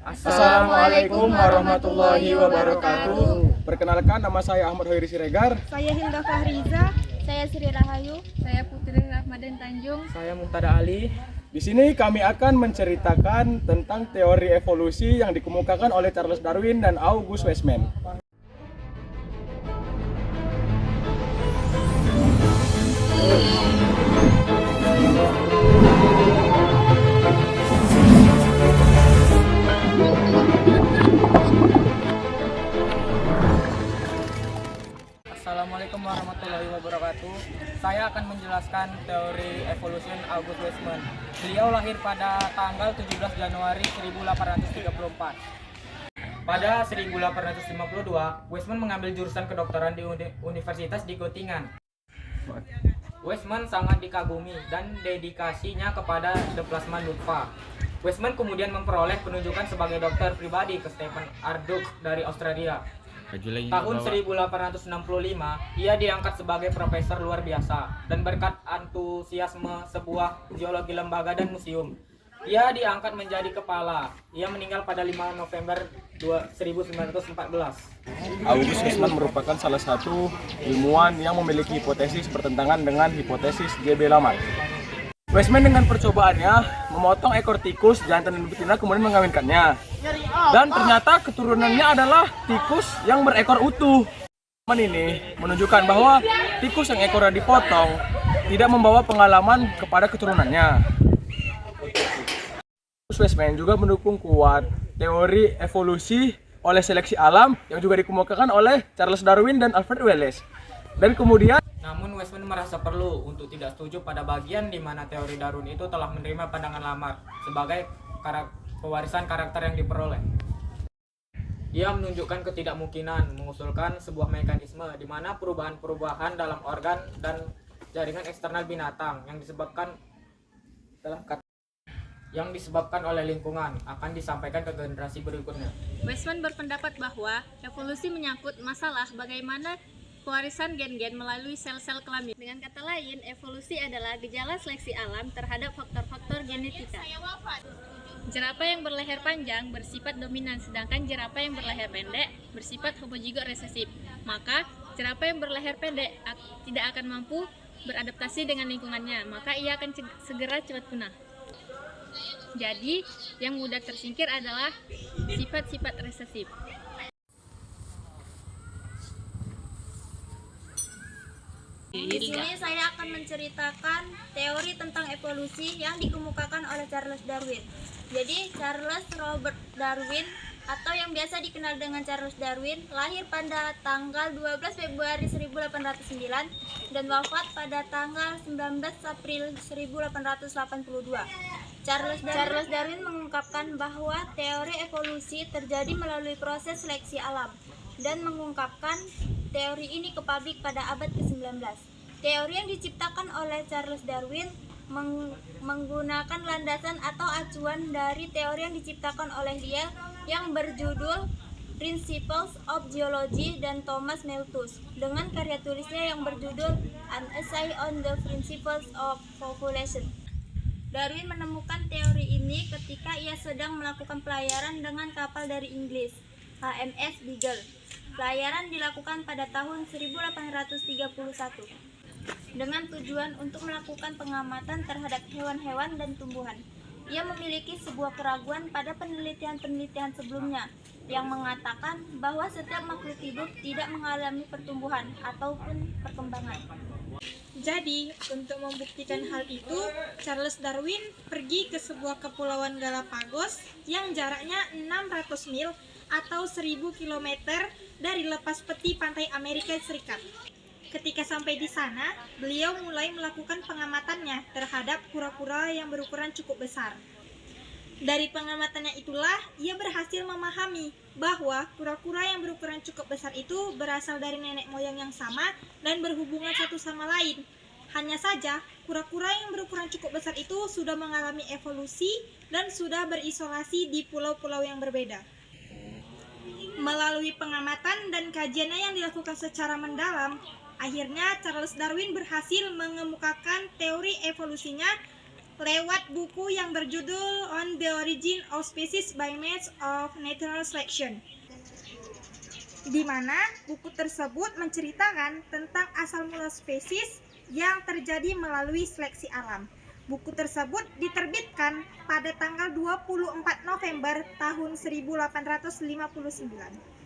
Assalamualaikum warahmatullahi wabarakatuh. Perkenalkan, nama saya Ahmad Hoiri Siregar. Saya Hilda Fahriza. Saya Sri Rahayu. Saya Putri Rahmadan Tanjung. Saya Muhtada Ali. Di sini kami akan menceritakan tentang teori evolusi yang dikemukakan oleh Charles Darwin dan August Weismann. Assalamualaikum warahmatullahi wabarakatuh. Saya akan menjelaskan teori evolusi August Weismann. Beliau lahir pada tanggal 17 Januari 1834. Pada 1852, Weismann mengambil jurusan kedokteran di Universitas di Göttingen. Weismann sangat dikagumi dan dedikasinya kepada the plasma nutfah. Weismann kemudian memperoleh penunjukan sebagai dokter pribadi ke Stephen Ardux dari Australia. Tahun 1865, ia diangkat sebagai profesor luar biasa dan berkat antusiasme sebuah geologi lembaga dan museum, ia diangkat menjadi kepala. Ia meninggal pada 5 November 1914. August Weismann merupakan salah satu ilmuwan yang memiliki hipotesis bertentangan dengan hipotesis J.B. Lamarck. Weismann dengan percobaannya memotong ekor tikus jantan dan betina kemudian mengawinkannya. Dan ternyata keturunannya adalah tikus yang berekor utuh. Ini menunjukkan bahwa tikus yang ekornya dipotong tidak membawa pengalaman kepada keturunannya. Weismann juga mendukung kuat teori evolusi oleh seleksi alam yang juga dikemukakan oleh Charles Darwin dan Alfred Wallace. Dan kemudian namun Weismann merasa perlu untuk tidak setuju pada bagian di mana teori Darwin itu telah menerima pandangan Lamarck sebagai pewarisan karakter yang diperoleh. Ia menunjukkan ketidakmungkinan mengusulkan sebuah mekanisme di mana perubahan-perubahan dalam organ dan jaringan eksternal binatang yang disebabkan oleh lingkungan akan disampaikan ke generasi berikutnya. Weismann berpendapat bahwa evolusi menyangkut masalah bagaimana pewarisan gen-gen melalui sel-sel kelamin. Dengan kata lain, evolusi adalah gejala seleksi alam terhadap faktor-faktor genetika. Jerapah yang berleher panjang bersifat dominan, sedangkan jerapah yang berleher pendek bersifat homozigot resesif. Maka, jerapah yang berleher pendek tidak akan mampu beradaptasi dengan lingkungannya, maka ia akan segera cepat punah. Jadi, yang mudah tersingkir adalah sifat-sifat resesif. Di sini saya akan menceritakan teori tentang evolusi yang dikemukakan oleh Charles Darwin. Jadi Charles Robert Darwin atau yang biasa dikenal dengan Charles Darwin lahir pada tanggal 12 Februari 1809 dan wafat pada tanggal 19 April 1882. Charles Darwin mengungkapkan bahwa teori evolusi terjadi melalui proses seleksi alam dan mengungkapkan teori ini ke publik pada abad ke-19. Teori yang diciptakan oleh Charles Darwin menggunakan landasan atau acuan dari teori yang diciptakan oleh dia yang berjudul Principles of Geology dan Thomas Malthus dengan karya tulisnya yang berjudul An Essay on the Principles of Population. Darwin menemukan teori ini ketika ia sedang melakukan pelayaran dengan kapal dari Inggris, HMS Beagle. Pelayaran dilakukan pada tahun 1831 dengan tujuan untuk melakukan pengamatan terhadap hewan-hewan dan tumbuhan. Ia memiliki sebuah keraguan pada penelitian-penelitian sebelumnya yang mengatakan bahwa setiap makhluk hidup tidak mengalami pertumbuhan ataupun perkembangan. Jadi, untuk membuktikan hal itu, Charles Darwin pergi ke sebuah kepulauan Galapagos yang jaraknya 600 mil atau 1000 km dari lepas peti pantai Amerika Serikat. Ketika sampai di sana, beliau mulai melakukan pengamatannya terhadap kura-kura yang berukuran cukup besar. Dari pengamatannya itulah, ia berhasil memahami bahwa kura-kura yang berukuran cukup besar itu berasal dari nenek moyang yang sama dan berhubungan satu sama lain. Hanya saja, kura-kura yang berukuran cukup besar itu sudah mengalami evolusi dan sudah berisolasi di pulau-pulau yang berbeda. Melalui pengamatan dan kajiannya yang dilakukan secara mendalam, akhirnya Charles Darwin berhasil mengemukakan teori evolusinya lewat buku yang berjudul On the Origin of Species by Means of Natural Selection, di mana buku tersebut menceritakan tentang asal mula spesies yang terjadi melalui seleksi alam. Buku tersebut diterbitkan pada tanggal 24 November tahun 1859.